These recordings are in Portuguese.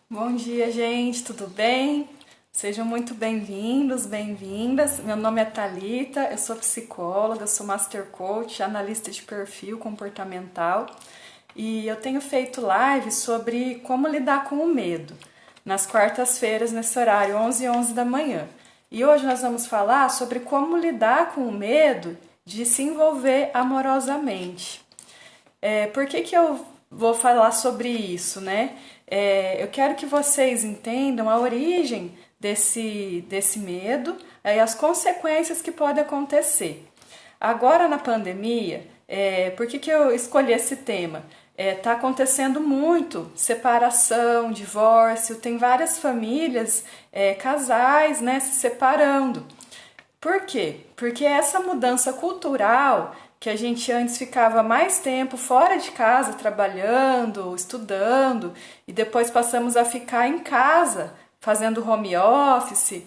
Bom dia, gente, tudo bem? Sejam muito bem-vindos, bem-vindas. Meu nome é Thalita, eu sou psicóloga, sou Master Coach, analista de perfil comportamental e eu tenho feito lives sobre como lidar com o medo nas quartas-feiras, nesse horário, 11h11 da manhã. E hoje nós vamos falar sobre como lidar com o medo de se envolver amorosamente. Por que que eu vou falar sobre isso, né? Eu quero que vocês entendam a origem desse medo e as consequências que podem acontecer. Agora na pandemia, por que que eu escolhi esse tema? Tá acontecendo muito separação, divórcio, tem várias famílias, casais, né, se separando. Por quê? Porque essa mudança cultural, que a gente antes ficava mais tempo fora de casa trabalhando, estudando, e depois passamos a ficar em casa fazendo home office,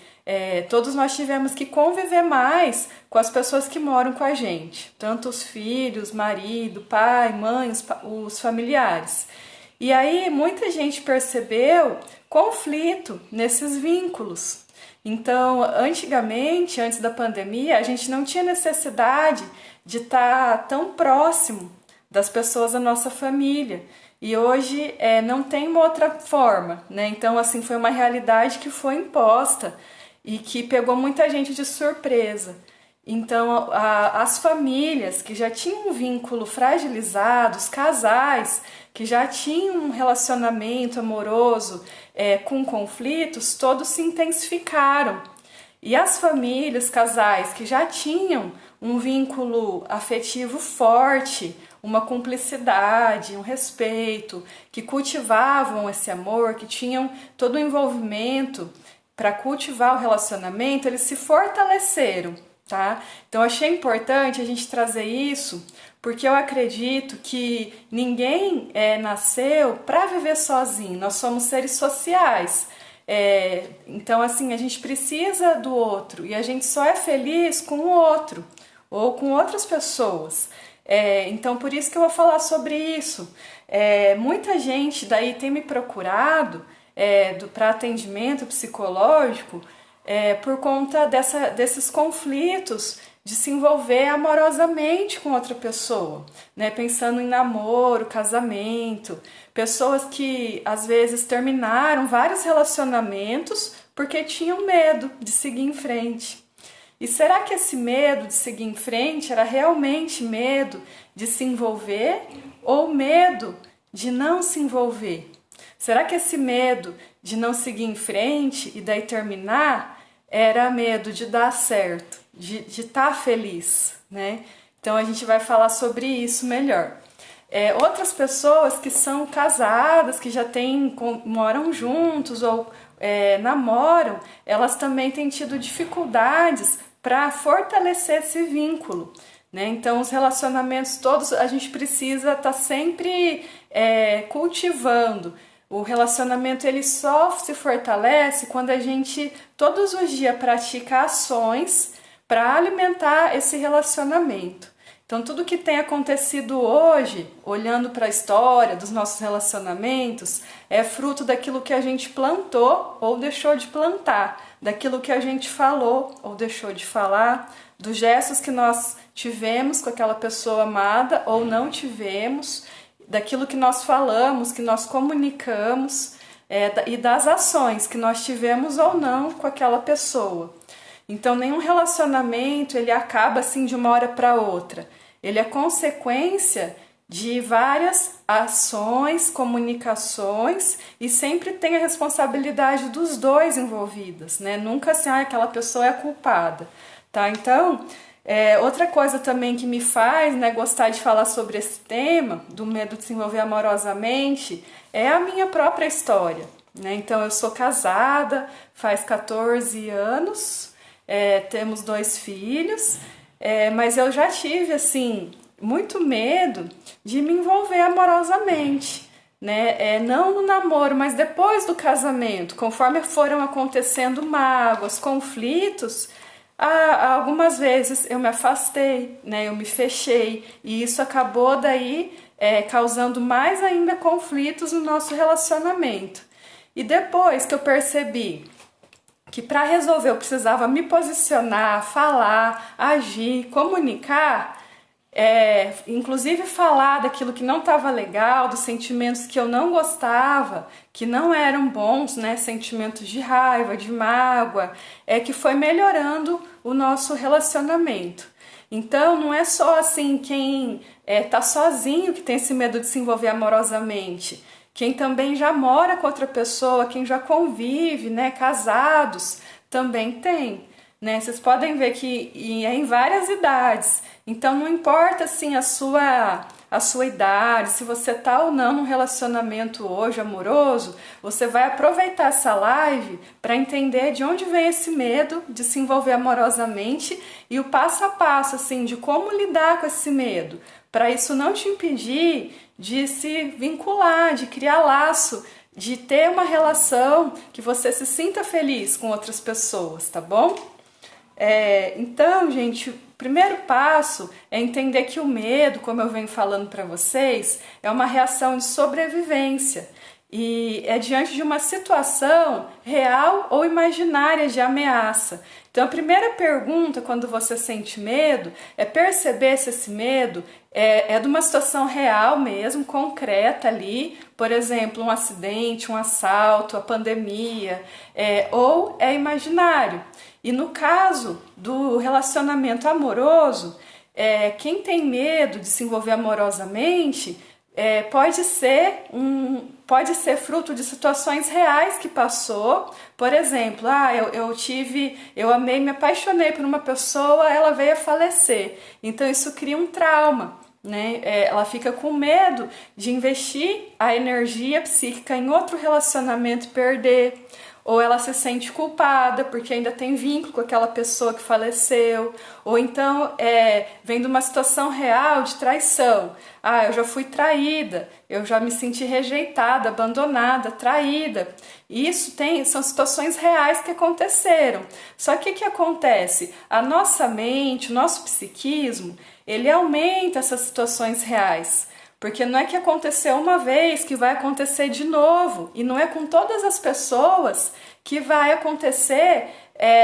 todos nós tivemos que conviver mais com as pessoas que moram com a gente, tanto os filhos, marido, pai, mãe, os familiares. E aí muita gente percebeu conflito nesses vínculos. Então, antigamente, antes da pandemia, a gente não tinha necessidade de estar tão próximo das pessoas da nossa família. E hoje não tem uma outra forma, né? Então, assim, foi uma realidade que foi imposta e que pegou muita gente de surpresa. Então, as famílias que já tinham um vínculo fragilizado, os casais que já tinham um relacionamento amoroso com conflitos, todos se intensificaram. E as famílias, casais que já tinham um vínculo afetivo forte, uma cumplicidade, um respeito, que cultivavam esse amor, que tinham todo o envolvimento para cultivar o relacionamento, eles se fortaleceram, tá? Então achei importante a gente trazer isso, porque eu acredito que ninguém nasceu para viver sozinho, nós somos seres sociais. Então, assim, a gente precisa do outro e a gente só é feliz com o outro ou com outras pessoas. Então, por isso que eu vou falar sobre isso. Muita gente daí tem me procurado para atendimento psicológico por conta desses conflitos de se envolver amorosamente com outra pessoa, né? Pensando em namoro, casamento, pessoas que às vezes terminaram vários relacionamentos porque tinham medo de seguir em frente. E será que esse medo de seguir em frente era realmente medo de se envolver ou medo de não se envolver? Será que esse medo de não seguir em frente e daí terminar era medo de dar certo, de estar feliz, né? Então a gente vai falar sobre isso melhor. Outras pessoas que são casadas, que já moram juntos ou namoram, elas também têm tido dificuldades para fortalecer esse vínculo, né? Então os relacionamentos todos a gente precisa estar sempre cultivando. O relacionamento ele só se fortalece quando a gente todos os dias pratica ações para alimentar esse relacionamento. Então tudo que tem acontecido hoje, olhando para a história dos nossos relacionamentos, é fruto daquilo que a gente plantou ou deixou de plantar, daquilo que a gente falou ou deixou de falar, dos gestos que nós tivemos com aquela pessoa amada ou não tivemos, daquilo que nós falamos, que nós comunicamos, e das ações que nós tivemos ou não com aquela pessoa. Então nenhum relacionamento ele acaba assim de uma hora para outra. Ele é consequência de várias ações, comunicações e sempre tem a responsabilidade dos dois envolvidos, né? Nunca assim, aquela pessoa é a culpada, tá? Então, outra coisa também que me faz, né, gostar de falar sobre esse tema, do medo de se envolver amorosamente, é a minha própria história, né? Então, eu sou casada faz 14 anos, temos 2 filhos, mas eu já tive, assim, muito medo de me envolver amorosamente, né? Não no namoro, mas depois do casamento, conforme foram acontecendo mágoas, conflitos, algumas vezes eu me afastei, né? Eu me fechei e isso acabou daí causando mais ainda conflitos no nosso relacionamento. E depois que eu percebi que para resolver eu precisava me posicionar, falar, agir, comunicar, inclusive falar daquilo que não estava legal, dos sentimentos que eu não gostava, que não eram bons, né? Sentimentos de raiva, de mágoa, que foi melhorando o nosso relacionamento. Então não é só assim quem tá sozinho que tem esse medo de se envolver amorosamente. Quem também já mora com outra pessoa, quem já convive, né, casados, também tem, né? Vocês podem ver que é em várias idades. Então não importa assim a sua idade, se você tá ou não num relacionamento hoje amoroso, você vai aproveitar essa live para entender de onde vem esse medo de se envolver amorosamente e o passo a passo assim de como lidar com esse medo, para isso não te impedir de se vincular, de criar laço, de ter uma relação que você se sinta feliz com outras pessoas, tá bom? Então, gente, o primeiro passo é entender que o medo, como eu venho falando para vocês, é uma reação de sobrevivência e é diante de uma situação real ou imaginária de ameaça. Então, a primeira pergunta quando você sente medo é perceber se esse medo é de uma situação real mesmo, concreta ali, por exemplo, um acidente, um assalto, a pandemia, ou é imaginário. E no caso do relacionamento amoroso, quem tem medo de se envolver amorosamente pode ser fruto de situações reais que passou. Por exemplo, eu amei, me apaixonei por uma pessoa, ela veio a falecer. Então isso cria um trauma, né? Ela fica com medo de investir a energia psíquica em outro relacionamento e perder. Ou ela se sente culpada porque ainda tem vínculo com aquela pessoa que faleceu, ou então vem de uma situação real de traição. Eu já fui traída, eu já me senti rejeitada, abandonada, traída. Isso são situações reais que aconteceram. Só que o que acontece? A nossa mente, o nosso psiquismo, ele aumenta essas situações reais. Porque não é que aconteceu uma vez que vai acontecer de novo. E não é com todas as pessoas que vai acontecer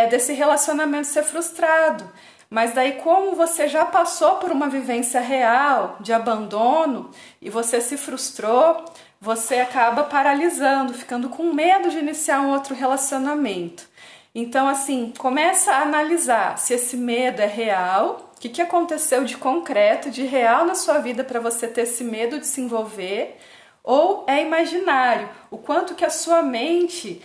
desse relacionamento ser frustrado. Mas daí, como você já passou por uma vivência real de abandono e você se frustrou, você acaba paralisando, ficando com medo de iniciar um outro relacionamento. Então, assim, começa a analisar se esse medo é real. O que aconteceu de concreto, de real na sua vida para você ter esse medo de se envolver? Ou é imaginário? O quanto que a sua mente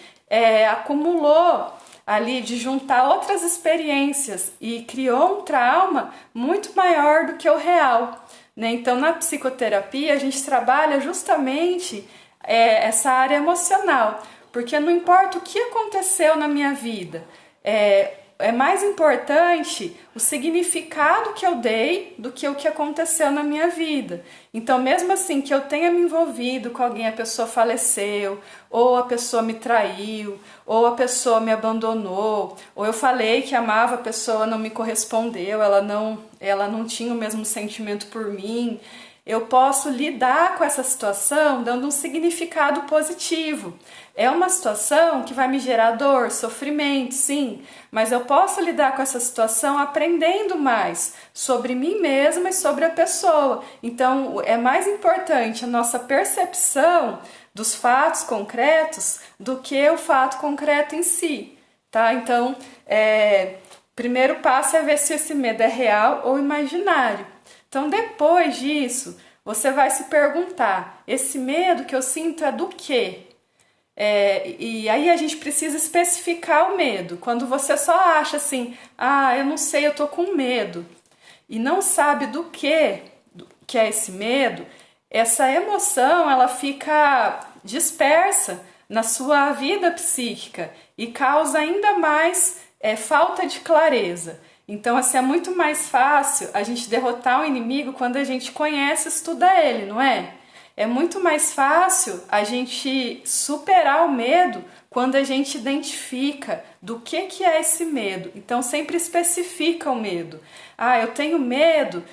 acumulou ali de juntar outras experiências e criou um trauma muito maior do que o real, né? Então, na psicoterapia, a gente trabalha justamente essa área emocional, porque não importa o que aconteceu na minha vida, é mais importante o significado que eu dei do que o que aconteceu na minha vida. Então, mesmo assim que eu tenha me envolvido com alguém, a pessoa faleceu, ou a pessoa me traiu, ou a pessoa me abandonou, ou eu falei que amava a pessoa, não me correspondeu, ela não tinha o mesmo sentimento por mim, eu posso lidar com essa situação dando um significado positivo. É uma situação que vai me gerar dor, sofrimento, sim, mas eu posso lidar com essa situação aprendendo mais sobre mim mesma e sobre a pessoa. Então, é mais importante a nossa percepção dos fatos concretos do que o fato concreto em si, tá? Então, primeiro passo é ver se esse medo é real ou imaginário. Então, depois disso, você vai se perguntar, esse medo que eu sinto é do quê? E aí a gente precisa especificar o medo. Quando você só acha assim, eu não sei, eu tô com medo, e não sabe do que é esse medo, essa emoção ela fica dispersa na sua vida psíquica e causa ainda mais falta de clareza. Então, assim, é muito mais fácil a gente derrotar o inimigo quando a gente conhece e estuda ele, não é? É muito mais fácil a gente superar o medo quando a gente identifica do que é esse medo. Então, sempre especifica o medo. Eu tenho medo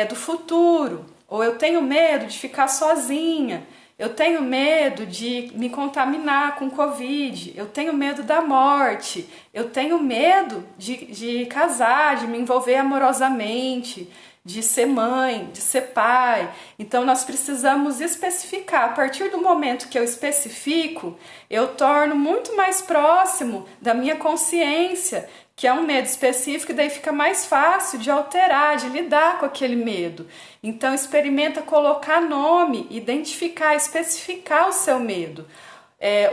do futuro, ou eu tenho medo de ficar sozinha. Eu tenho medo de me contaminar com Covid, eu tenho medo da morte, eu tenho medo de casar, de me envolver amorosamente, de ser mãe, de ser pai. Então nós precisamos especificar. A partir do momento que eu especifico, eu torno muito mais próximo da minha consciência, que é um medo específico, e daí fica mais fácil de alterar, de lidar com aquele medo. Então experimenta colocar nome, identificar, especificar o seu medo.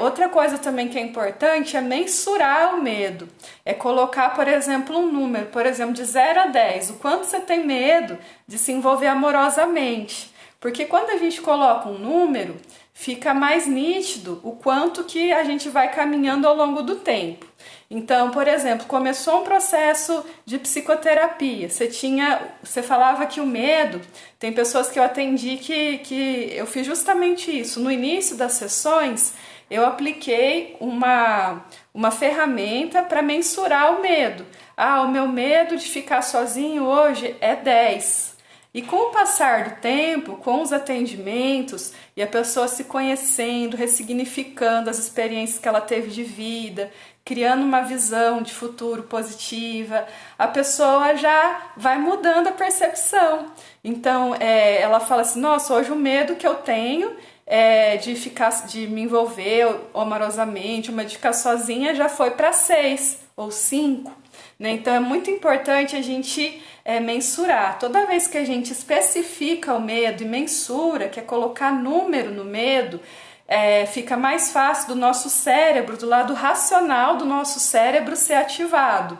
Outra coisa também que é importante é mensurar o medo. É colocar, por exemplo, um número, por exemplo, de 0 a 10, o quanto você tem medo de se envolver amorosamente. Porque quando a gente coloca um número, fica mais nítido o quanto que a gente vai caminhando ao longo do tempo. Então, por exemplo, começou um processo de psicoterapia, você falava que o medo, tem pessoas que eu atendi que eu fiz justamente isso. No início das sessões, eu apliquei uma ferramenta para mensurar o medo. O meu medo de ficar sozinho hoje é 10. E com o passar do tempo, com os atendimentos e a pessoa se conhecendo, ressignificando as experiências que ela teve de vida, criando uma visão de futuro positiva, a pessoa já vai mudando a percepção. Então, ela fala assim, nossa, hoje o medo que eu tenho de me envolver amorosamente, uma de ficar sozinha, já foi para 6 ou 5. Né? Então é muito importante a gente mensurar. Toda vez que a gente especifica o medo e mensura, que é colocar número no medo, fica mais fácil do nosso cérebro, do lado racional do nosso cérebro ser ativado.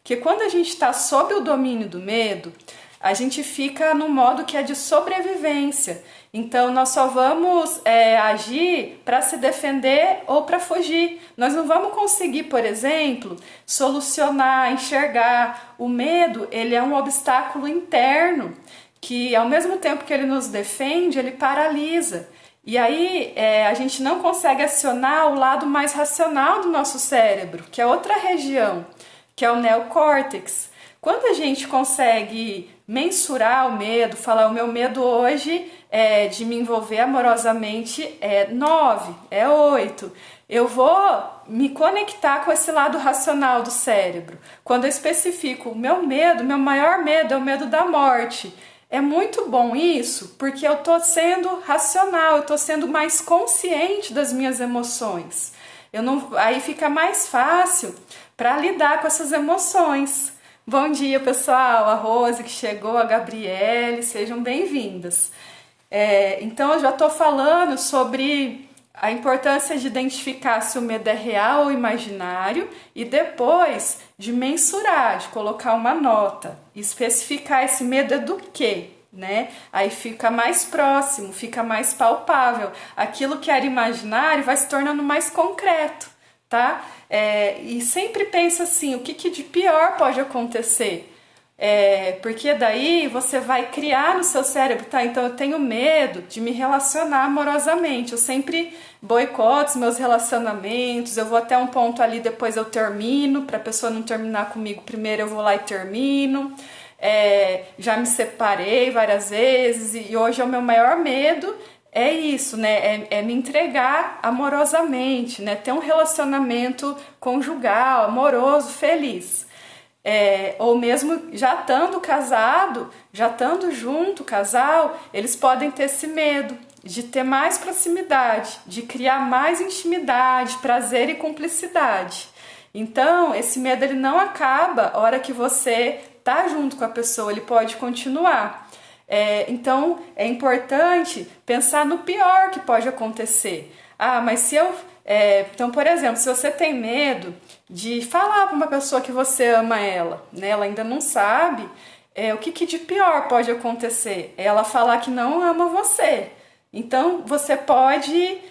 Porque quando a gente está sob o domínio do medo, a gente fica no modo que é de sobrevivência. Então nós só vamos agir para se defender ou para fugir. Nós não vamos conseguir, por exemplo, solucionar, enxergar. O medo, ele é um obstáculo interno que, ao mesmo tempo que ele nos defende, ele paralisa. E aí a gente não consegue acionar o lado mais racional do nosso cérebro, que é outra região, que é o neocórtex. Quando a gente consegue mensurar o medo, falar o meu medo hoje de me envolver amorosamente é 9, é 8. Eu vou me conectar com esse lado racional do cérebro. Quando eu especifico o meu medo, meu maior medo é o medo da morte. É muito bom isso, porque eu estou sendo racional, eu estou sendo mais consciente das minhas emoções. Aí fica mais fácil para lidar com essas emoções. Bom dia, pessoal, a Rose que chegou, a Gabriele, sejam bem-vindas. Então eu já estou falando sobre a importância de identificar se o medo é real ou imaginário e depois de mensurar, de colocar uma nota, especificar esse medo é do quê, né? Aí fica mais próximo, fica mais palpável. Aquilo que era imaginário vai se tornando mais concreto, tá? E sempre pensa assim, o que de pior pode acontecer? Porque daí você vai criar no seu cérebro, tá? Então eu tenho medo de me relacionar amorosamente, eu sempre boicoto os meus relacionamentos, eu vou até um ponto ali, depois eu termino, para a pessoa não terminar comigo primeiro, eu vou lá e termino. Já me separei várias vezes e hoje é o meu maior medo. É isso, né? É me entregar amorosamente, né? Ter um relacionamento conjugal, amoroso, feliz. Ou mesmo já estando casado, já estando junto, casal, eles podem ter esse medo de ter mais proximidade, de criar mais intimidade, prazer e cumplicidade. Então, esse medo ele não acaba a hora que você tá junto com a pessoa, ele pode continuar. Então, é importante pensar no pior que pode acontecer. Mas se eu... então, por exemplo, se você tem medo de falar para uma pessoa que você ama ela, né? Ela ainda não sabe, o que de pior pode acontecer? Ela falar que não ama você. Então, você pode ir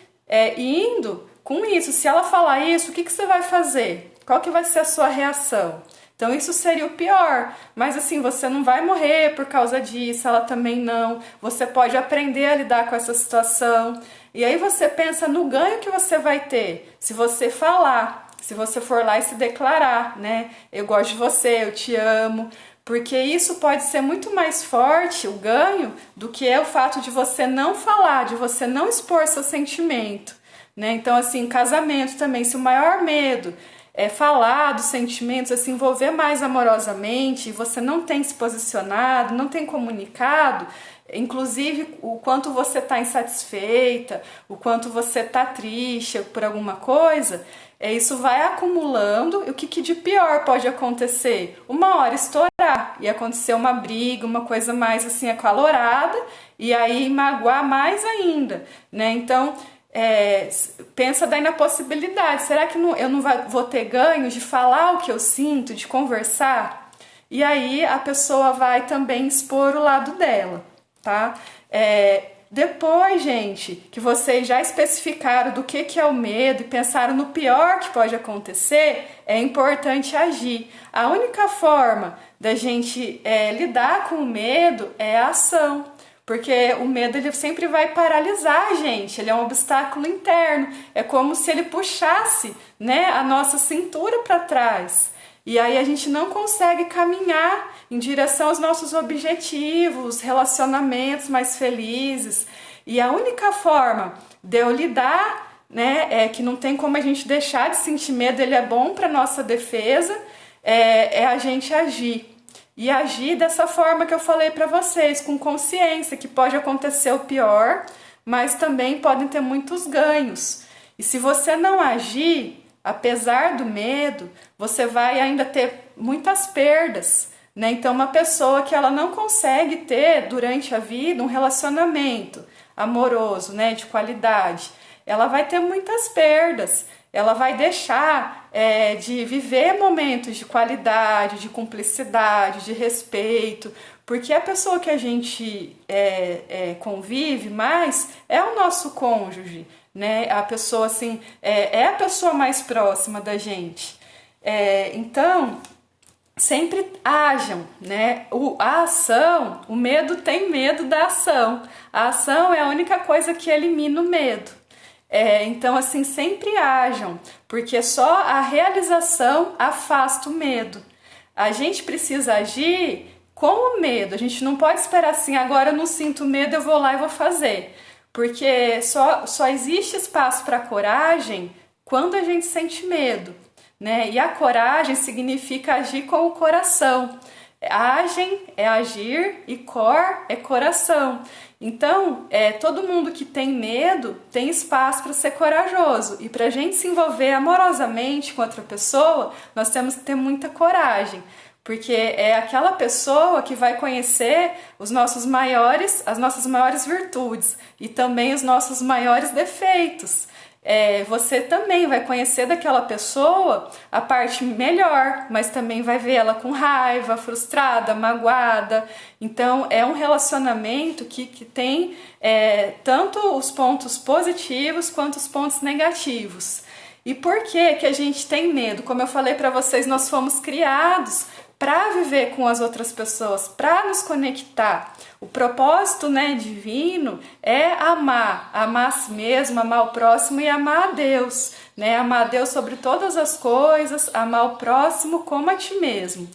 indo com isso. Se ela falar isso, o que você vai fazer? Qual que vai ser a sua reação? Então isso seria o pior, mas assim, você não vai morrer por causa disso, ela também não. Você pode aprender a lidar com essa situação. E aí você pensa no ganho que você vai ter se você falar, se você for lá e se declarar, né? Eu gosto de você, eu te amo. porque isso pode ser muito mais forte, o ganho, do que o fato de você não falar, de você não expor seu sentimento, né? Então, assim, casamento também, se o maior medo é falar dos sentimentos, é se envolver mais amorosamente, e você não tem se posicionado, não tem comunicado, inclusive o quanto você está insatisfeita, o quanto você está triste por alguma coisa, isso vai acumulando. E o que de pior pode acontecer? Uma hora estourar e acontecer uma briga, uma coisa mais assim acalorada, e aí magoar mais ainda, né? Então, pensa daí na possibilidade, será que eu não vou ter ganho de falar o que eu sinto, de conversar? E aí a pessoa vai também expor o lado dela, tá? Depois, gente, que vocês já especificaram do que é o medo e pensaram no pior que pode acontecer, é importante agir. A única forma da gente lidar com o medo é a ação. Porque o medo ele sempre vai paralisar a gente, ele é um obstáculo interno, é como se ele puxasse, né, a nossa cintura para trás. E aí a gente não consegue caminhar em direção aos nossos objetivos, relacionamentos mais felizes. E a única forma de eu lidar, né, é que não tem como a gente deixar de sentir medo, ele é bom para nossa defesa, é a gente agir. E agir dessa forma que eu falei para vocês, com consciência que pode acontecer o pior, mas também podem ter muitos ganhos. E se você não agir, apesar do medo, você vai ainda ter muitas perdas, né? Então, uma pessoa que ela não consegue ter durante a vida um relacionamento amoroso, né, de qualidade, ela vai ter muitas perdas. Ela vai deixar de viver momentos de qualidade, de cumplicidade, de respeito, porque a pessoa que a gente convive mais é o nosso cônjuge, né? A pessoa assim é a pessoa mais próxima da gente. Então, sempre ajam, né? A ação, o medo tem medo da ação. A ação é a única coisa que elimina o medo. Então, assim, sempre ajam, porque só a realização afasta o medo. A gente precisa agir com o medo, a gente não pode esperar assim, agora eu não sinto medo, eu vou lá e vou fazer. Porque só existe espaço para coragem quando a gente sente medo, né? E a coragem significa agir com o coração. Agem é agir e cor é coração. Então, todo mundo que tem medo tem espaço para ser corajoso. E para a gente se envolver amorosamente com outra pessoa, nós temos que ter muita coragem. Porque é aquela pessoa que vai conhecer as nossas maiores virtudes e também os nossos maiores defeitos. Você também vai conhecer daquela pessoa a parte melhor, mas também vai ver ela com raiva, frustrada, magoada. Então é um relacionamento que tem tanto os pontos positivos quanto os pontos negativos. E por que a gente tem medo? Como eu falei para vocês, nós fomos criados para viver com as outras pessoas, para nos conectar. O propósito, né, divino é amar a si mesmo, amar o próximo e amar a Deus, né? Amar a Deus sobre todas as coisas, amar o próximo como a ti mesmo.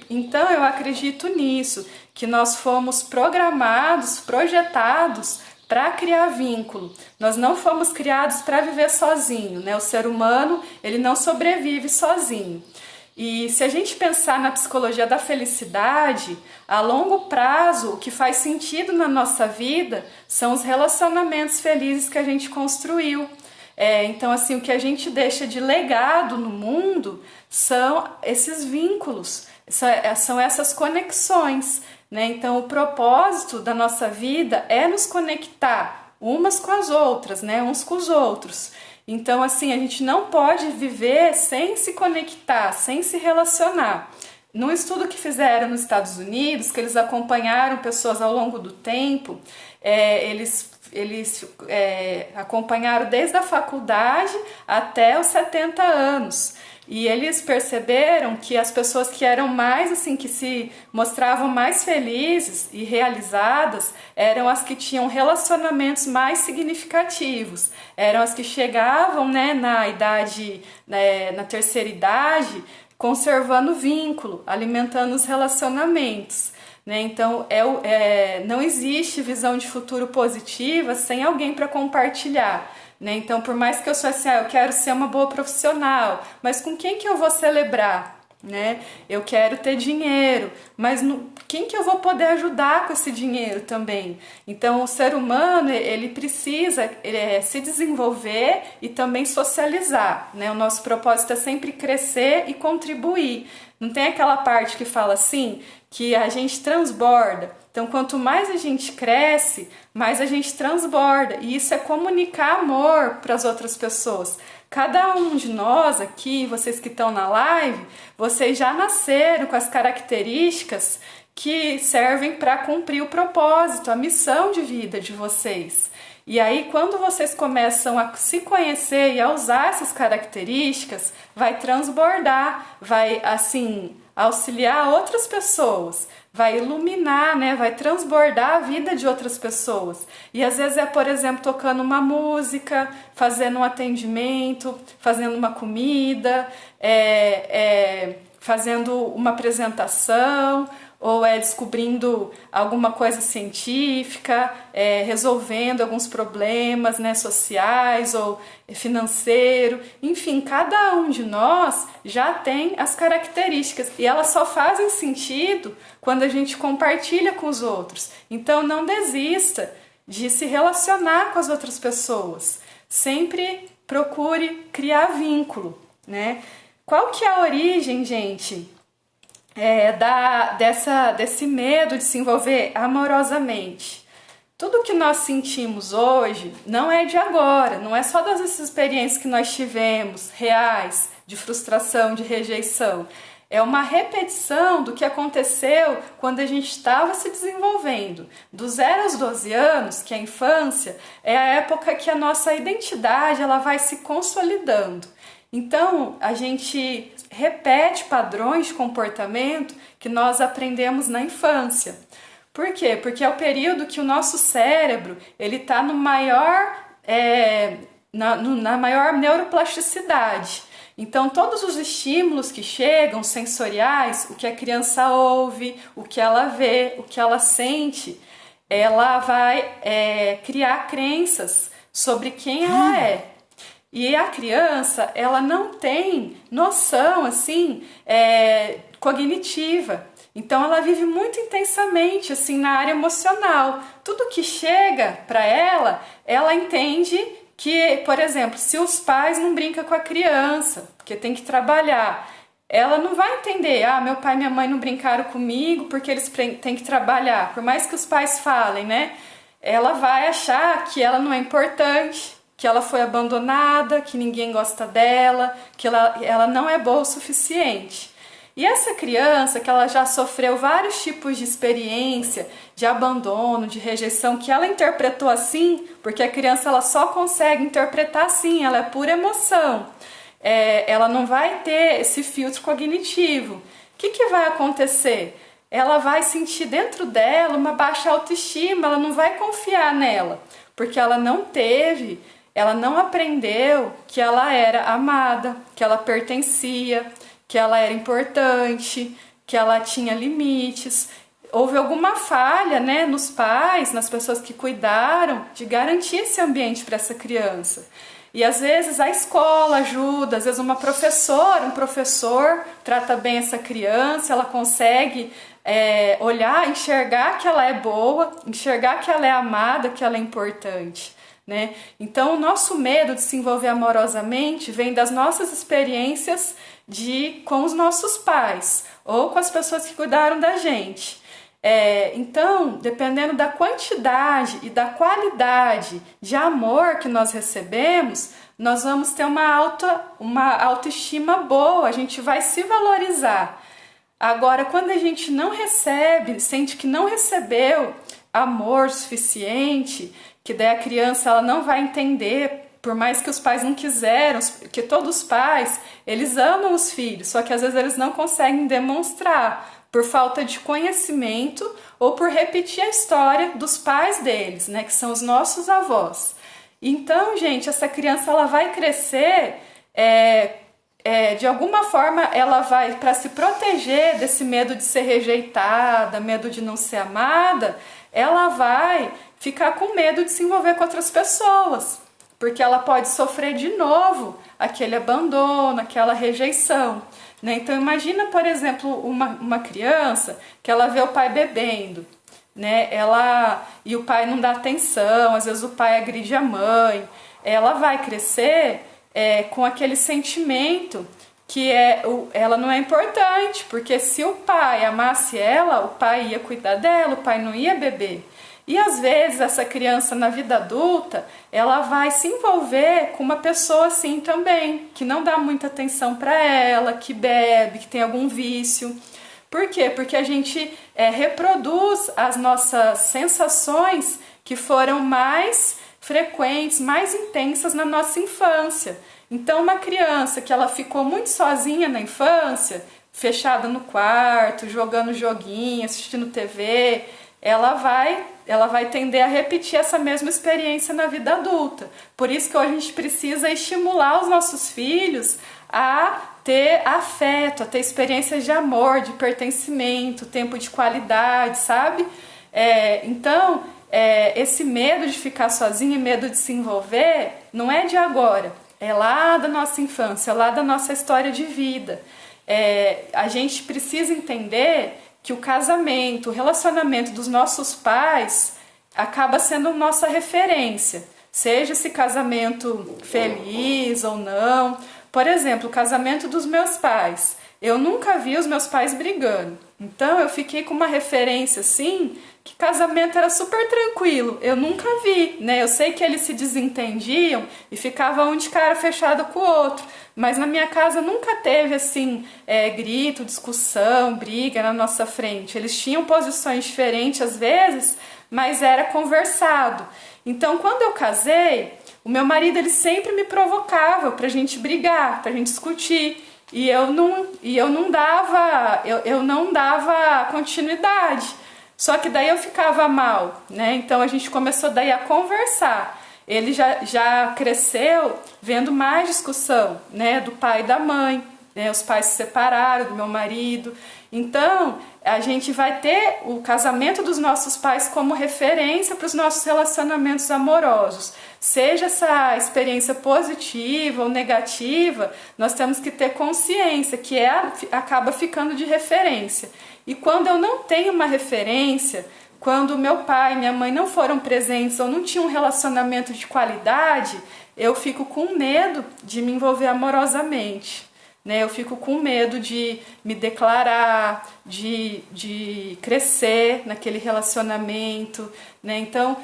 Então eu acredito nisso, que nós fomos programados, projetados para criar vínculo. Nós não fomos criados para viver sozinho, né? O ser humano, ele não sobrevive sozinho. E se a gente pensar na psicologia da felicidade, a longo prazo, o que faz sentido na nossa vida são os relacionamentos felizes que a gente construiu. Então, assim, o que a gente deixa de legado no mundo são esses vínculos, são essas conexões, né? Então, o propósito da nossa vida é nos conectar umas com as outras, né? Uns com os outros. Então, assim, a gente não pode viver sem se conectar, sem se relacionar. Num estudo que fizeram nos Estados Unidos, que eles acompanharam pessoas ao longo do tempo, eles acompanharam desde a faculdade até os 70 anos. E eles perceberam que as pessoas que eram mais assim, que se mostravam mais felizes e realizadas, eram as que tinham relacionamentos mais significativos, eram as que chegavam, né, na idade, né, na terceira idade, conservando o vínculo, alimentando os relacionamentos, né? Então, não existe visão de futuro positiva sem alguém para compartilhar, né? Então, por mais que eu sou assim, eu quero ser uma boa profissional, mas com quem que eu vou celebrar? Né? Eu quero ter dinheiro, mas quem que eu vou poder ajudar com esse dinheiro também? Então o ser humano ele precisa se desenvolver e também socializar, né? O nosso propósito é sempre crescer e contribuir. Não tem aquela parte que fala assim, que a gente transborda. Então quanto mais a gente cresce, mais a gente transborda, e isso é comunicar amor para as outras pessoas. Cada um de nós aqui, vocês que estão na live, vocês já nasceram com as características que servem para cumprir o propósito, a missão de vida de vocês. E aí, quando vocês começam a se conhecer e a usar essas características, vai transbordar, vai, assim, auxiliar outras pessoas, vai iluminar, né? Vai transbordar a vida de outras pessoas. E às vezes por exemplo, tocando uma música, fazendo um atendimento, fazendo uma comida, fazendo uma apresentação, ou descobrindo alguma coisa científica, resolvendo alguns problemas, né, sociais ou financeiro. Enfim, cada um de nós já tem as características e elas só fazem sentido quando a gente compartilha com os outros. Então não desista de se relacionar com as outras pessoas. Sempre procure criar vínculo, né? Qual que é a origem, gente? Desse medo de se envolver amorosamente. Tudo que nós sentimos hoje não é de agora, não é só das experiências que nós tivemos, reais, de frustração, de rejeição. É uma repetição do que aconteceu quando a gente estava se desenvolvendo. Do 0 aos 12 anos, que é a infância, é a época que a nossa identidade ela vai se consolidando. Então, a gente repete padrões de comportamento que nós aprendemos na infância. Por quê? Porque é o período que o nosso cérebro está no maior, na maior neuroplasticidade. Então, todos os estímulos que chegam, sensoriais, o que a criança ouve, o que ela vê, o que ela sente, ela vai criar crenças sobre quem ela é. E a criança, ela não tem noção, assim, cognitiva. Então, ela vive muito intensamente, assim, na área emocional. Tudo que chega para ela entende que, por exemplo, se os pais não brincam com a criança, porque tem que trabalhar, ela não vai entender, meu pai e minha mãe não brincaram comigo porque eles têm que trabalhar. Por mais que os pais falem, né? Ela vai achar que ela não é importante, que ela foi abandonada, que ninguém gosta dela, que ela não é boa o suficiente. E essa criança, que ela já sofreu vários tipos de experiência, de abandono, de rejeição, que ela interpretou assim, porque a criança ela só consegue interpretar assim, ela é pura emoção. Ela não vai ter esse filtro cognitivo. O que vai acontecer? Ela vai sentir dentro dela uma baixa autoestima, ela não vai confiar nela, porque ela não aprendeu que ela era amada, que ela pertencia, que ela era importante, que ela tinha limites. Houve alguma falha, né, nos pais, nas pessoas que cuidaram de garantir esse ambiente para essa criança. E às vezes a escola ajuda, às vezes um professor trata bem essa criança, ela consegue olhar, enxergar que ela é boa, enxergar que ela é amada, que ela é importante. Né? Então o nosso medo de se envolver amorosamente vem das nossas experiências com os nossos pais ou com as pessoas que cuidaram da gente. Então, dependendo da quantidade e da qualidade de amor que nós recebemos, nós vamos ter uma autoestima boa, a gente vai se valorizar. Agora, quando a gente não recebe, sente que não recebeu amor suficiente, que daí a criança ela não vai entender, por mais que os pais não quiseram, que todos os pais, eles amam os filhos, só que às vezes eles não conseguem demonstrar, por falta de conhecimento ou por repetir a história dos pais deles, né, que são os nossos avós. Então, gente, essa criança ela vai crescer de alguma forma ela vai, para se proteger desse medo de ser rejeitada, medo de não ser amada, ela vai ficar com medo de se envolver com outras pessoas, porque ela pode sofrer de novo aquele abandono, aquela rejeição, né? Então imagina, por exemplo, uma criança que ela vê o pai bebendo, né? E o pai não dá atenção, às vezes o pai agride a mãe, ela vai crescer com aquele sentimento que ela não é importante, porque se o pai amasse ela, o pai ia cuidar dela, o pai não ia beber. E às vezes essa criança na vida adulta, ela vai se envolver com uma pessoa assim também, que não dá muita atenção para ela, que bebe, que tem algum vício. Por quê? Porque a gente reproduz as nossas sensações que foram mais frequentes, mais intensas na nossa infância. Então uma criança que ela ficou muito sozinha na infância, fechada no quarto, jogando joguinho, assistindo TV, ela vai tender a repetir essa mesma experiência na vida adulta. Por isso que hoje a gente precisa estimular os nossos filhos a ter afeto, a ter experiências de amor, de pertencimento, tempo de qualidade, sabe? Então, esse medo de ficar sozinho e medo de se envolver não é de agora, é lá da nossa infância, é lá da nossa história de vida. A gente precisa entender que o casamento, o relacionamento dos nossos pais acaba sendo nossa referência, seja esse casamento feliz ou não. Por exemplo, o casamento dos meus pais, eu nunca vi os meus pais brigando, então eu fiquei com uma referência assim, que casamento era super tranquilo, eu nunca vi, né? Eu sei que eles se desentendiam e ficavam um de cara fechado com o outro, mas na minha casa nunca teve assim, grito, discussão, briga na nossa frente. Eles tinham posições diferentes às vezes, mas era conversado. Então quando eu casei, o meu marido ele sempre me provocava pra gente brigar, pra gente discutir, e eu não dava continuidade. Só que daí eu ficava mal, né? Então a gente começou daí a conversar. Ele já cresceu vendo mais discussão, né? Do pai e da mãe, né? Os pais se separaram do meu marido. Então a gente vai ter o casamento dos nossos pais como referência para os nossos relacionamentos amorosos. Seja essa experiência positiva ou negativa, nós temos que ter consciência que acaba ficando de referência. E quando eu não tenho uma referência, quando meu pai e minha mãe não foram presentes ou não tinham um relacionamento de qualidade, eu fico com medo de me envolver amorosamente, né? Eu fico com medo de me declarar, de crescer naquele relacionamento, né? Então,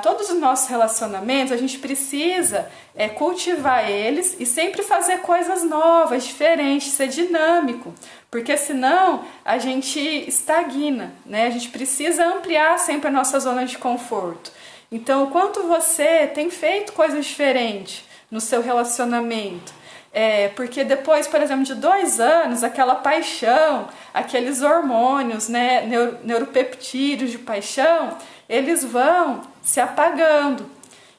todos os nossos relacionamentos, a gente precisa cultivar eles e sempre fazer coisas novas, diferentes, ser dinâmico, porque senão a gente estagna, né? A gente precisa ampliar sempre a nossa zona de conforto. Então, o quanto você tem feito coisas diferentes no seu relacionamento, porque depois, por exemplo, de 2 anos, aquela paixão, aqueles hormônios, né, neuropeptídeos de paixão, eles vão se apagando.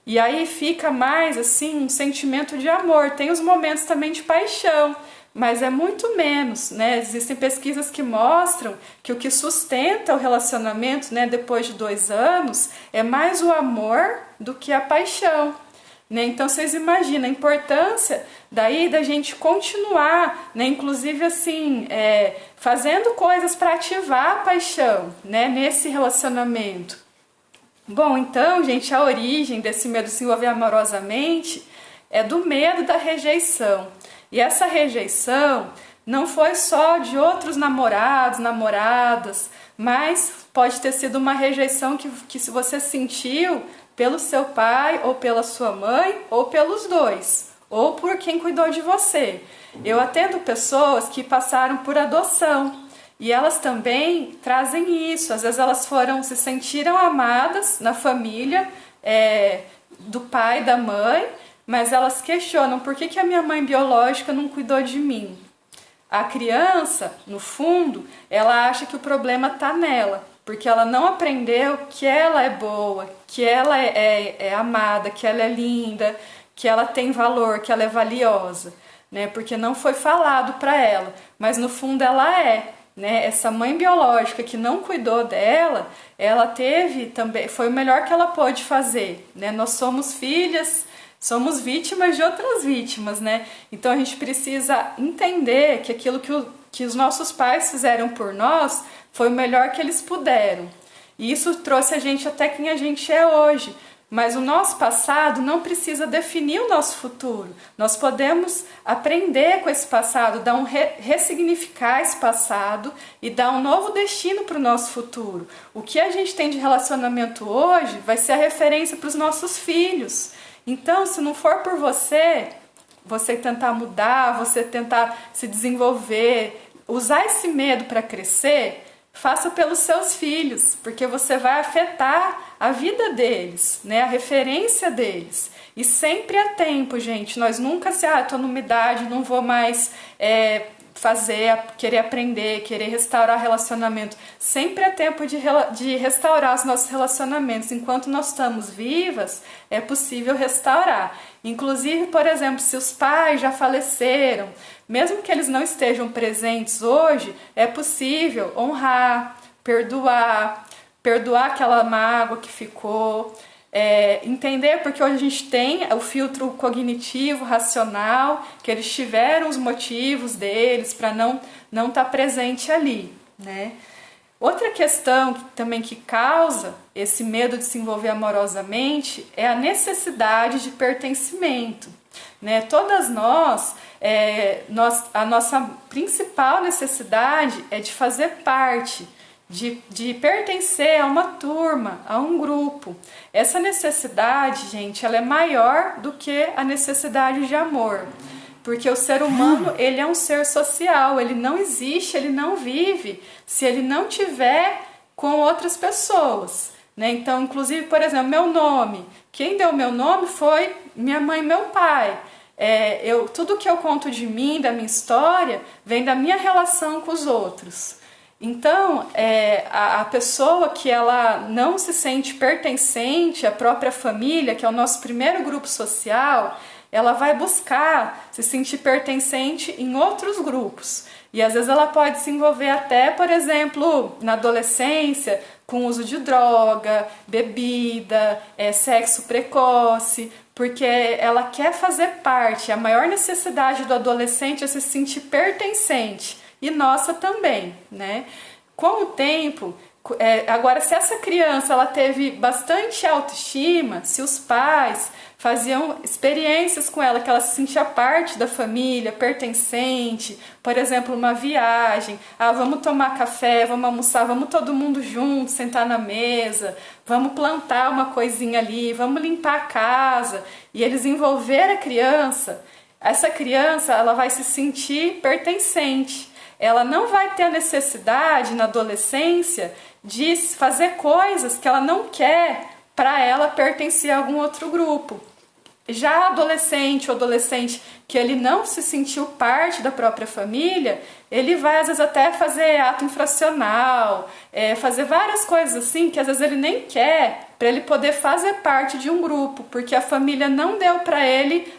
E aí fica mais assim um sentimento de amor. Tem os momentos também de paixão, mas é muito menos, né? Existem pesquisas que mostram que o que sustenta o relacionamento, né, depois de 2 anos é mais o amor do que a paixão, né? Então vocês imaginam a importância daí da gente continuar, né, inclusive assim, fazendo coisas para ativar a paixão, né, nesse relacionamento. Bom, então, gente, a origem desse medo de se envolver amorosamente é do medo da rejeição. E essa rejeição não foi só de outros namorados, namoradas, mas pode ter sido uma rejeição que se você sentiu pelo seu pai, ou pela sua mãe, ou pelos dois, ou por quem cuidou de você. Eu atendo pessoas que passaram por adoção, e elas também trazem isso. Às vezes elas se sentiram amadas na família do pai e da mãe, mas elas questionam por que a minha mãe biológica não cuidou de mim. A criança, no fundo, ela acha que o problema está nela, porque ela não aprendeu que ela é boa, que ela é amada, que ela é linda, que ela tem valor, que ela é valiosa. né? Porque não foi falado para ela, mas no fundo ela é, né? Essa mãe biológica que não cuidou dela, ela teve também, foi o melhor que ela pôde fazer, né? Nós somos filhas, somos vítimas de outras vítimas, né? Então a gente precisa entender que aquilo que os nossos pais fizeram por nós foi o melhor que eles puderam. E isso trouxe a gente até quem a gente é hoje. Mas o nosso passado não precisa definir o nosso futuro. Nós podemos aprender com esse passado, ressignificar esse passado e dar um novo destino para o nosso futuro. O que a gente tem de relacionamento hoje vai ser a referência para os nossos filhos. Então, se não for por você tentar mudar, você tentar se desenvolver, usar esse medo para crescer, faça pelos seus filhos, porque você vai afetar a vida deles, né? A referência deles. E sempre há tempo, gente. Nós nunca estou numa idade, não vou mais querer aprender, querer restaurar relacionamento. Sempre é tempo de restaurar os nossos relacionamentos. Enquanto nós estamos vivas, é possível restaurar. Inclusive, por exemplo, se os pais já faleceram, mesmo que eles não estejam presentes hoje, é possível honrar, perdoar aquela mágoa que ficou, entender porque hoje a gente tem o filtro cognitivo, racional, que eles tiveram os motivos deles para não estar presente ali, né? Outra questão também que causa esse medo de se envolver amorosamente é a necessidade de pertencimento, né? Todas a nossa principal necessidade é de fazer parte, de pertencer a uma turma, a um grupo. Essa necessidade, gente, ela é maior do que a necessidade de amor. Porque o ser humano, ele é um ser social, ele não existe, ele não vive se ele não tiver com outras pessoas, né? Então, inclusive, por exemplo, meu nome. Quem deu meu nome foi minha mãe e meu pai. Tudo que eu conto de mim, da minha história, vem da minha relação com os outros. Então, a pessoa que ela não se sente pertencente à própria família, que é o nosso primeiro grupo social, ela vai buscar se sentir pertencente em outros grupos. E às vezes ela pode se envolver até, por exemplo, na adolescência, com uso de droga, bebida, sexo precoce, porque ela quer fazer parte. A maior necessidade do adolescente é se sentir pertencente. E nossa também, né? Com o tempo, agora se essa criança ela teve bastante autoestima, se os pais faziam experiências com ela, que ela se sentia parte da família, pertencente, por exemplo, uma viagem, vamos tomar café, vamos almoçar, vamos todo mundo junto, sentar na mesa, vamos plantar uma coisinha ali, vamos limpar a casa, e eles envolver a criança, essa criança ela vai se sentir pertencente. Ela não vai ter a necessidade na adolescência de fazer coisas que ela não quer para ela pertencer a algum outro grupo. Já adolescente ou adolescente que ele não se sentiu parte da própria família, ele vai às vezes até fazer ato infracional, fazer várias coisas assim que às vezes ele nem quer, para ele poder fazer parte de um grupo, porque a família não deu para ele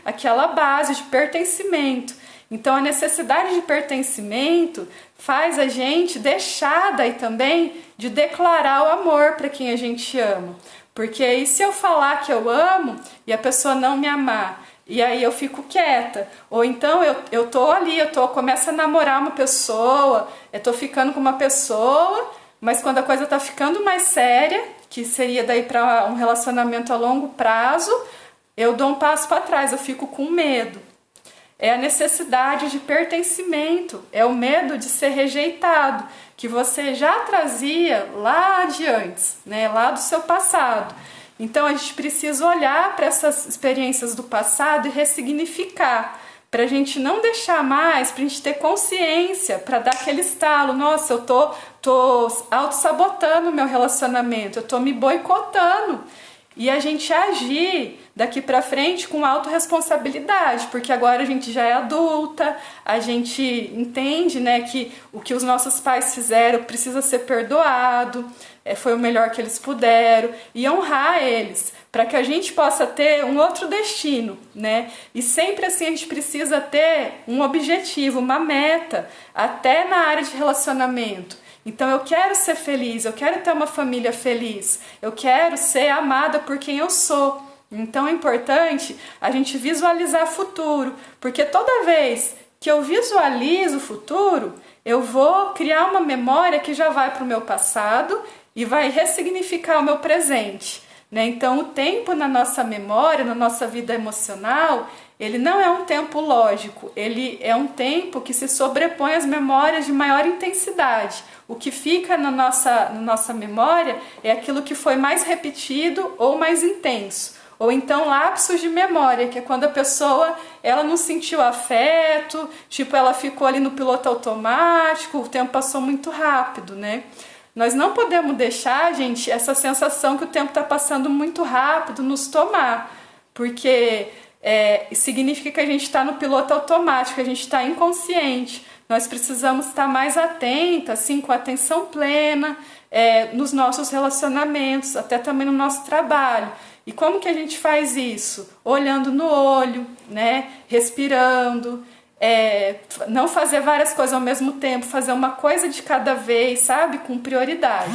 aquela base de pertencimento. Então a necessidade de pertencimento faz a gente deixar daí também de declarar o amor para quem a gente ama. Porque aí se eu falar que eu amo e a pessoa não me amar, e aí eu fico quieta, ou então eu tô ali, começo a namorar uma pessoa, eu tô ficando com uma pessoa, mas quando a coisa tá ficando mais séria, que seria daí para um relacionamento a longo prazo, eu dou um passo para trás, eu fico com medo. É a necessidade de pertencimento, é o medo de ser rejeitado, que você já trazia lá de antes, né, lá do seu passado. Então a gente precisa olhar para essas experiências do passado e ressignificar, para a gente não deixar mais, para a gente ter consciência, para dar aquele estalo, nossa, eu tô auto-sabotando o meu relacionamento, eu tô me boicotando. E a gente agir daqui para frente com autorresponsabilidade, porque agora a gente já é adulta, a gente entende, né, que o que os nossos pais fizeram precisa ser perdoado, foi o melhor que eles puderam, e honrar eles. para que a gente possa ter um outro destino, né? E sempre assim a gente precisa ter um objetivo, uma meta, até na área de relacionamento. Então eu quero ser feliz, eu quero ter uma família feliz, eu quero ser amada por quem eu sou. Então é importante a gente visualizar o futuro, porque toda vez que eu visualizo o futuro, eu vou criar uma memória que já vai para o meu passado e vai ressignificar o meu presente, né? Então o tempo na nossa memória, na nossa vida emocional, ele não é um tempo lógico, ele é um tempo que se sobrepõe às memórias de maior intensidade. O que fica na nossa memória é aquilo que foi mais repetido ou mais intenso. Ou então lapsos de memória, que é quando a pessoa ela não sentiu afeto, tipo ela ficou ali no piloto automático, o tempo passou muito rápido, né? Nós não podemos deixar, gente, essa sensação que o tempo está passando muito rápido nos tomar, porque significa que a gente está no piloto automático, que a gente está inconsciente. Nós precisamos estar mais atentos, assim, com atenção plena, nos nossos relacionamentos, até também no nosso trabalho. E como que a gente faz isso? Olhando no olho, né? Respirando, não fazer várias coisas ao mesmo tempo, fazer uma coisa de cada vez, sabe? Com prioridade.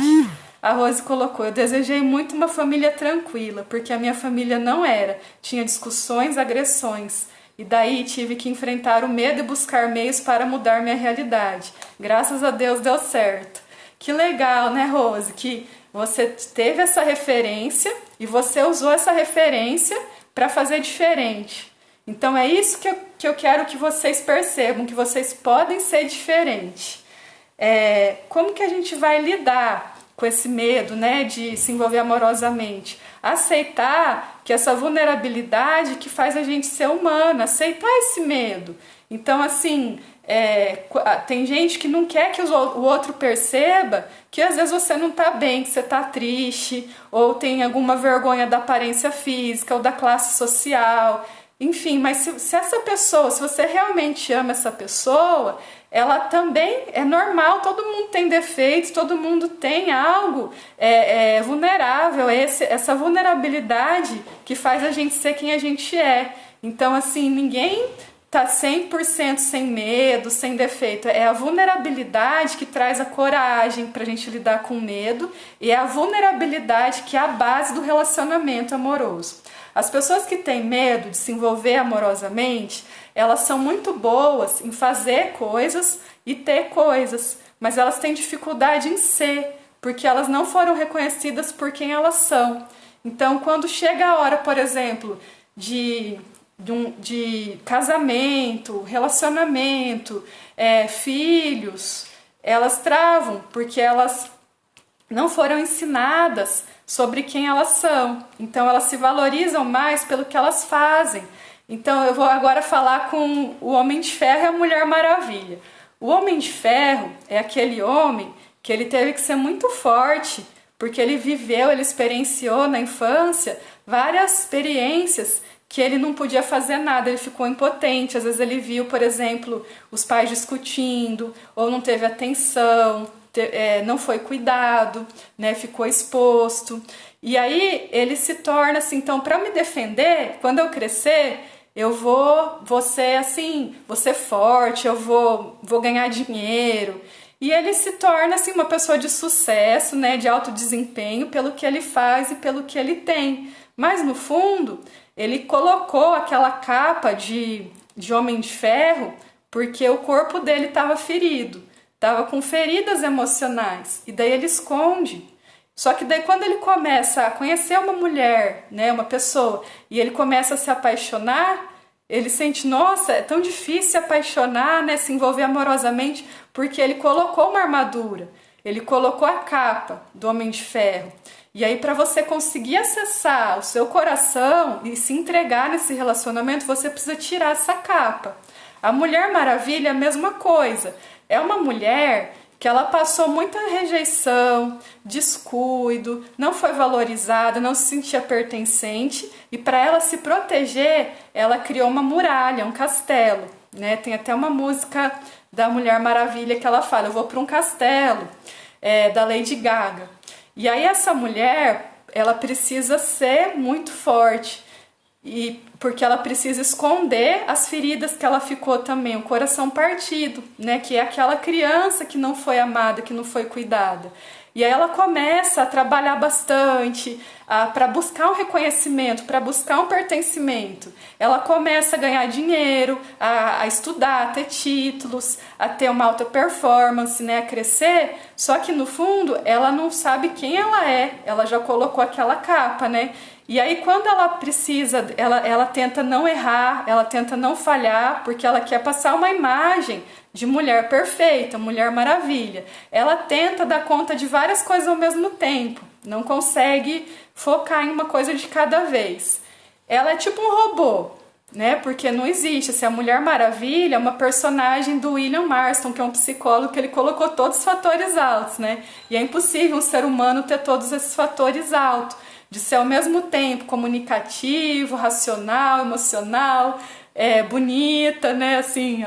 A Rose colocou: eu desejei muito uma família tranquila, porque a minha família não era. Tinha discussões, agressões. E daí tive que enfrentar o medo e buscar meios para mudar minha realidade. Graças a Deus deu certo. Que legal, né, Rose? Que você teve essa referência e você usou essa referência para fazer diferente. Então é isso que eu quero que vocês percebam, que vocês podem ser diferentes. Como que a gente vai lidar com esse medo, né, de se envolver amorosamente? Aceitar que essa vulnerabilidade que faz a gente ser humana, aceitar esse medo. Então, assim, tem gente que não quer que o outro perceba que às vezes você não está bem, que você está triste, ou tem alguma vergonha da aparência física ou da classe social. Enfim, mas se essa pessoa, se você realmente ama essa pessoa, ela também é normal, todo mundo tem defeitos, todo mundo tem algo vulnerável, essa vulnerabilidade que faz a gente ser quem a gente é. Então, assim, ninguém tá 100% sem medo, sem defeito. É a vulnerabilidade que traz a coragem pra gente lidar com o medo, e é a vulnerabilidade que é a base do relacionamento amoroso. As pessoas que têm medo de se envolver amorosamente, elas são muito boas em fazer coisas e ter coisas, mas elas têm dificuldade em ser, porque elas não foram reconhecidas por quem elas são. Então, quando chega a hora, por exemplo, de casamento, relacionamento, filhos, elas travam, porque elas não foram ensinadas sobre quem elas são. Então elas se valorizam mais pelo que elas fazem. Então eu vou agora falar com o Homem de Ferro e a Mulher Maravilha. O Homem de Ferro é aquele homem que ele teve que ser muito forte, porque ele viveu, ele experienciou na infância várias experiências que ele não podia fazer nada, ele ficou impotente. Às vezes ele viu, por exemplo, os pais discutindo, ou não teve atenção, não foi cuidado, né, ficou exposto. E aí ele se torna assim, então, para me defender, quando eu crescer, eu vou ser assim, vou ser forte, eu vou ganhar dinheiro. E ele se torna assim uma pessoa de sucesso, né, de alto desempenho pelo que ele faz e pelo que ele tem. Mas no fundo, ele colocou aquela capa de Homem de Ferro porque o corpo dele estava ferido, estava com feridas emocionais, e daí ele esconde. Só que daí quando ele começa a conhecer uma mulher, né, uma pessoa, e ele começa a se apaixonar, ele sente, nossa, é tão difícil se apaixonar, né, se envolver amorosamente, porque ele colocou uma armadura, ele colocou a capa do Homem de Ferro. E aí, para você conseguir acessar o seu coração e se entregar nesse relacionamento, você precisa tirar essa capa. A Mulher Maravilha é a mesma coisa. É uma mulher que ela passou muita rejeição, descuido, não foi valorizada, não se sentia pertencente, e para ela se proteger, ela criou uma muralha, um castelo, né? Tem até uma música da Mulher Maravilha que ela fala: eu vou para um castelo, da Lady Gaga. E aí essa mulher, ela precisa ser muito forte, e porque ela precisa esconder as feridas que ela ficou também, o coração partido, né? Que é aquela criança que não foi amada, que não foi cuidada. E aí ela começa a trabalhar bastante para buscar um reconhecimento, para buscar um pertencimento. Ela começa a ganhar dinheiro, a estudar, a ter títulos, a ter uma alta performance, né, a crescer. Só que no fundo ela não sabe quem ela já colocou aquela capa, né? E aí quando ela precisa, ela tenta não errar, ela tenta não falhar, porque ela quer passar uma imagem de mulher perfeita, mulher maravilha. Ela tenta dar conta de várias coisas ao mesmo tempo, não consegue focar em uma coisa de cada vez. Ela é tipo um robô, né? Porque não existe. Assim, a Mulher Maravilha é uma personagem do William Marston, que é um psicólogo que ele colocou todos os fatores altos, né? E é impossível um ser humano ter todos esses fatores altos, de ser ao mesmo tempo comunicativo, racional, emocional, bonita, né? Assim,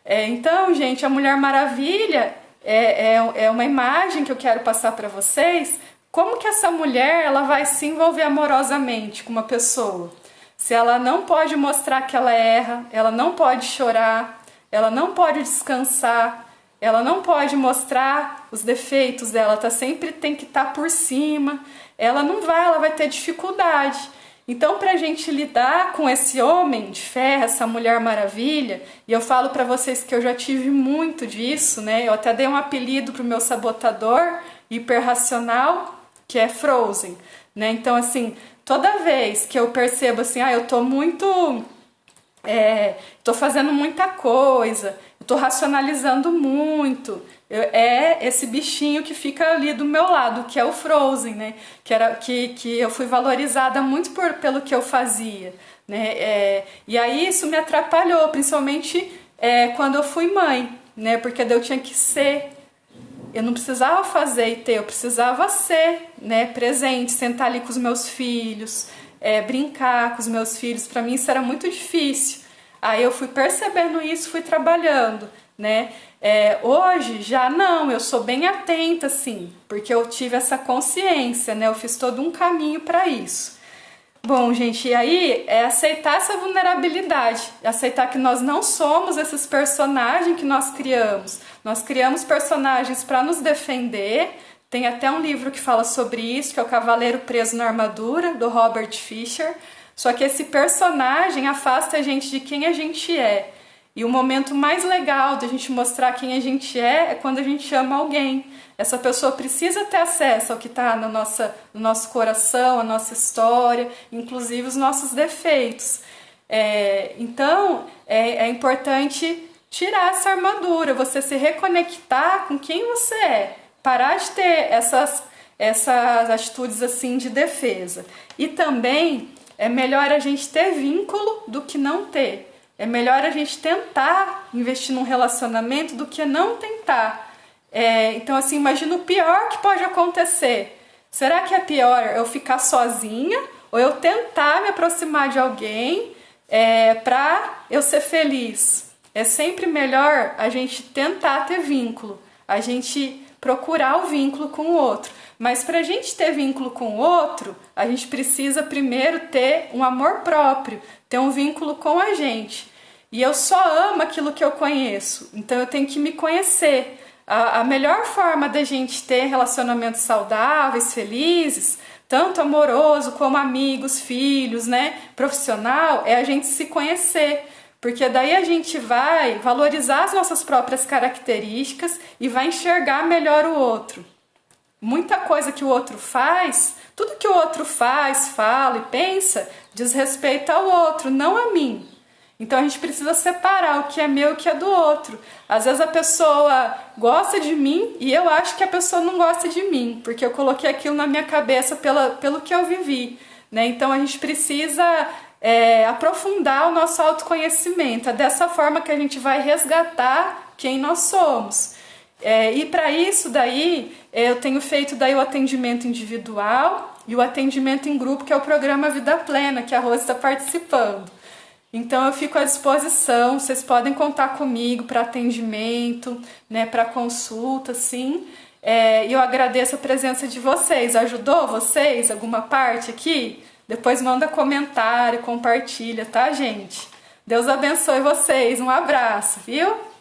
então, gente, a Mulher Maravilha é uma imagem que eu quero passar para vocês. Como que essa mulher ela vai se envolver amorosamente com uma pessoa? Se ela não pode mostrar que ela erra, ela não pode chorar, ela não pode descansar, ela não pode mostrar os defeitos dela, sempre tem que estar por cima. Ela vai ter dificuldade. Então, para a gente lidar com esse homem de ferro, essa Mulher Maravilha, e eu falo para vocês que eu já tive muito disso, né? Eu até dei um apelido pro meu sabotador hiperracional, que é Frozen, né? Então, assim, toda vez que eu percebo assim, eu tô muito... tô fazendo muita coisa, eu tô racionalizando muito, é esse bichinho que fica ali do meu lado, que é o Frozen, né? Que eu fui valorizada muito pelo que eu fazia, né? E aí isso me atrapalhou, principalmente quando eu fui mãe, né? Porque daí eu tinha que ser, eu não precisava fazer e ter, eu precisava ser, né? Presente, sentar ali com os meus filhos, brincar com os meus filhos. Para mim isso era muito difícil. Aí eu fui percebendo isso, fui trabalhando, né? Hoje já não, eu sou bem atenta, assim, porque eu tive essa consciência, né? Eu fiz todo um caminho para isso. Bom, gente, e aí é aceitar essa vulnerabilidade, aceitar que nós não somos esses personagens que nós criamos. Nós criamos personagens para nos defender. Tem até um livro que fala sobre isso, que é o Cavaleiro Preso na Armadura, do Robert Fisher. Só que esse personagem afasta a gente de quem a gente é. E o momento mais legal de a gente mostrar quem a gente é quando a gente ama alguém. Essa pessoa precisa ter acesso ao que está no nosso coração, a nossa história, inclusive os nossos defeitos. Então, é importante tirar essa armadura, você se reconectar com quem você é. Parar de ter essas atitudes assim de defesa. E também é melhor a gente ter vínculo do que não ter. É melhor a gente tentar investir num relacionamento do que não tentar. Então, assim, imagina o pior que pode acontecer. Será que é pior eu ficar sozinha ou eu tentar me aproximar de alguém para eu ser feliz? É sempre melhor a gente tentar ter vínculo, a gente procurar o vínculo com o outro. Mas para a gente ter vínculo com o outro, a gente precisa primeiro ter um amor próprio, ter um vínculo com a gente. E eu só amo aquilo que eu conheço, então eu tenho que me conhecer. A melhor forma da gente ter relacionamentos saudáveis, felizes, tanto amoroso como amigos, filhos, né, profissional, é a gente se conhecer. Porque daí a gente vai valorizar as nossas próprias características e vai enxergar melhor o outro. Muita coisa que o outro faz, tudo que o outro faz, fala e pensa, diz respeito ao outro, não a mim. Então a gente precisa separar o que é meu e o que é do outro. Às vezes a pessoa gosta de mim e eu acho que a pessoa não gosta de mim, porque eu coloquei aquilo na minha cabeça pelo que eu vivi, né? Então a gente precisa aprofundar o nosso autoconhecimento. É dessa forma que a gente vai resgatar quem nós somos. E para isso daí, eu tenho feito daí o atendimento individual e o atendimento em grupo, que é o programa Vida Plena, que a Rose está participando. Então eu fico à disposição, vocês podem contar comigo para atendimento, né, para consulta, sim. E eu agradeço a presença de vocês. Ajudou vocês alguma parte aqui? Depois manda comentário, compartilha, tá, gente? Deus abençoe vocês. Um abraço, viu?